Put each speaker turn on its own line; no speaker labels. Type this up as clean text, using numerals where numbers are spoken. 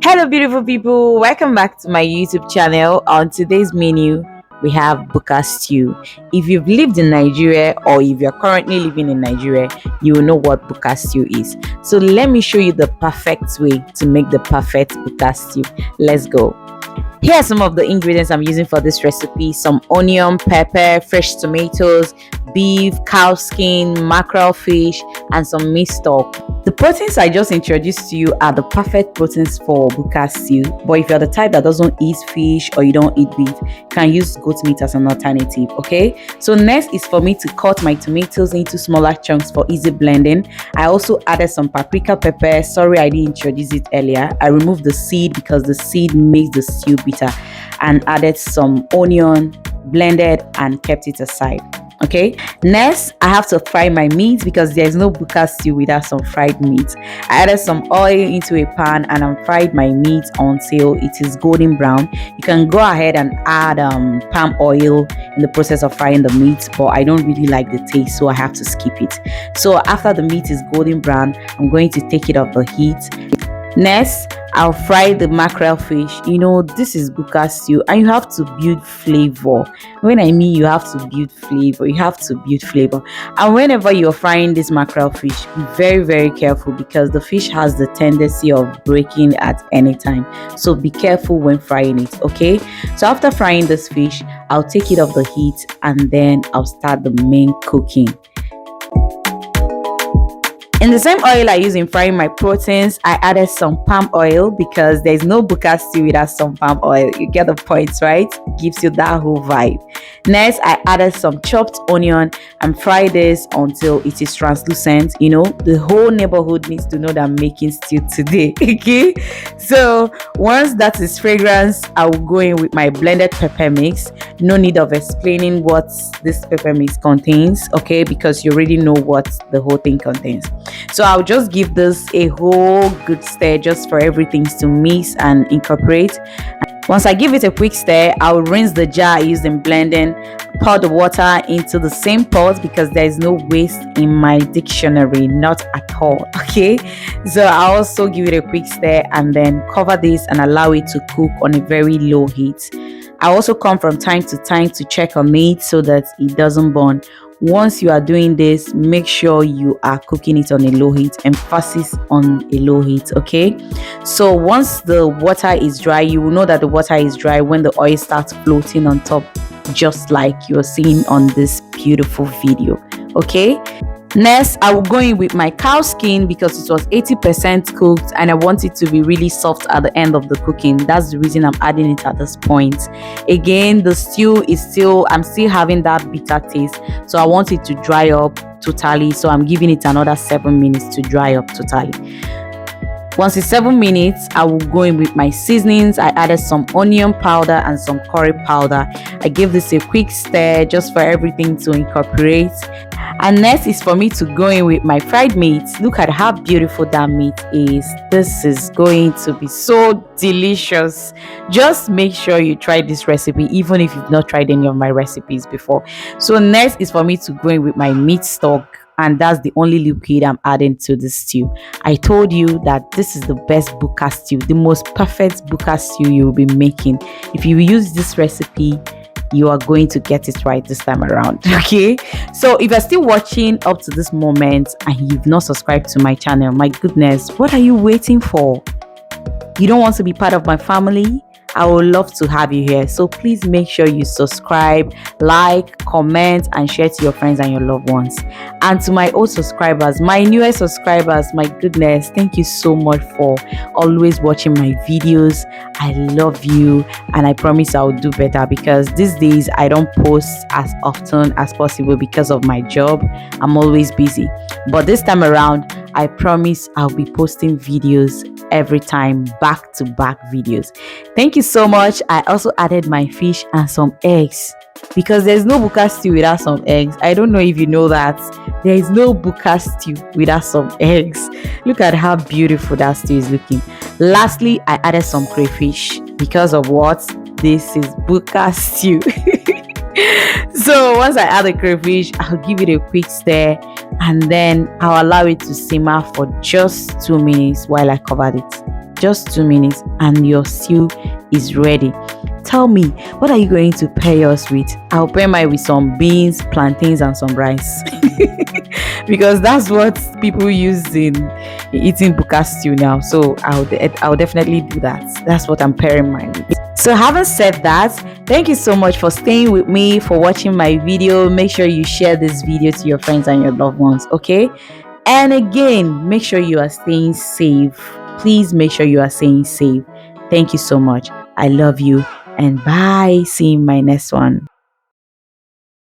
Hello beautiful people, welcome back to my YouTube channel. On today's menu we have BUKA stew. If you've lived in Nigeria or if you're currently living in Nigeria, you will know what BUKA stew is. So let me show you the perfect way to make the perfect BUKA stew. Let's go. Here are some of the ingredients I'm using for this recipe: some onion, pepper, fresh tomatoes, beef, cow skin, mackerel fish, and some meat stock. The proteins I just introduced to you are the perfect proteins for BUKA stew, but if you're the type that doesn't eat fish or you don't eat beef, you can use goat meat as an alternative. Okay, so next is for me to cut my tomatoes into smaller chunks for easy blending. I also added some paprika pepper. Sorry I didn't introduce it earlier. I removed the seed because the seed makes the stew bitter, and added some onion, blended and kept it aside. Okay, next I have to fry my meat because there is no BUKA stew without some fried meat. I added some oil into a pan and I fried my meat until it is golden brown. You can go ahead and add palm oil in the process of frying the meat, but I don't really like the taste, so I have to skip it. So after the meat is golden brown, I'm going to take it off the heat. Next, I'll fry the mackerel fish. You know, this is BUKA stew and you have to build flavor. When I mean you have to build flavor, you have to build flavor. And whenever you're frying this mackerel fish, be very careful because the fish has the tendency of breaking at any time. So be careful when frying it, okay? So after frying this fish, I'll take it off the heat and then I'll start the main cooking. In the same oil I use in frying my proteins, I added some palm oil because there's no BUKA stew without some palm oil. You get the point, right? Gives you that whole vibe. Next, I added some chopped onion and fry this until it is translucent. You know, the whole neighborhood needs to know that I'm making stew today. Okay, so once that is fragrance, I will go in with my blended pepper mix. No need of explaining what this pepper mix contains, okay, because you already know what the whole thing contains. So I'll just give this a whole good stir just for everything to mix and incorporate. Once I give it a quick stir, I'll rinse the jar I used in blending, pour the water into the same pot because there is no waste in my dictionary, not at all. Okay, so I'll also give it a quick stir and then cover this and allow it to cook on a very low heat. I also come from time to time to check on it so that it doesn't burn. Once you are doing this, make sure you are cooking it on a low heat. Emphasis on a low heat, okay? So once the water is dry, you will know that the water is dry when the oil starts floating on top, just like you're seeing on this beautiful video, okay? Next, I will go in with my cow skin because it was 80% cooked and I want it to be really soft at the end of the cooking. That's the reason I'm adding it at this point. Again, the stew is I'm still having that bitter taste, so I want it to dry up totally. So I'm giving it another 7 minutes to dry up totally. Once it's 7 minutes, I will go in with my seasonings. I added some onion powder and some curry powder. I gave this a quick stir just for everything to incorporate. And next is for me to go in with my fried meat. Look at how beautiful that meat is. This is going to be so delicious. Just make sure you try this recipe even if you've not tried any of my recipes before. So next is for me to go in with my meat stock, and that's the only liquid I'm adding to the stew. I told you that this is the best BUKA stew, the most perfect BUKA stew you will be making. If you use this recipe, you are going to get it right this time around. Okay, so if you're still watching up to this moment and you've not subscribed to my channel, my goodness, what are you waiting for? You don't want to be part of my family? I would love to have you here. So please make sure you subscribe, like, comment, and share to your friends and your loved ones. And to my old subscribers, my newest subscribers, my goodness, thank you so much for always watching my videos. I love you and I promise I'll do better because these days I don't post as often as possible because of my job. I'm always busy. But this time around, I promise I'll be posting videos every time, back-to-back videos. Thank you so much. I also added my fish and some eggs because there's no BUKA stew without some eggs. I don't know if you know that. There is no BUKA stew without some eggs. Look at how beautiful that stew is looking. Lastly, I added some crayfish because of what? This is BUKA stew. So once I add the crayfish, I'll give it a quick stir and then I'll allow it to simmer for just 2 minutes while I covered it. just 2 minutes, and your stew is ready. Tell me, what are you going to pair yours with? I'll pair mine with some beans, plantains, and some rice. Because that's what people use in eating buka stew now. So I'll definitely do that. That's what I'm pairing mine with. So having said that, thank you so much for staying with me, for watching my video. Make sure you share this video to your friends and your loved ones, okay? And again, make sure you are staying safe. Please make sure you are staying safe. Thank you so much. I love you, and bye. See you in my next one.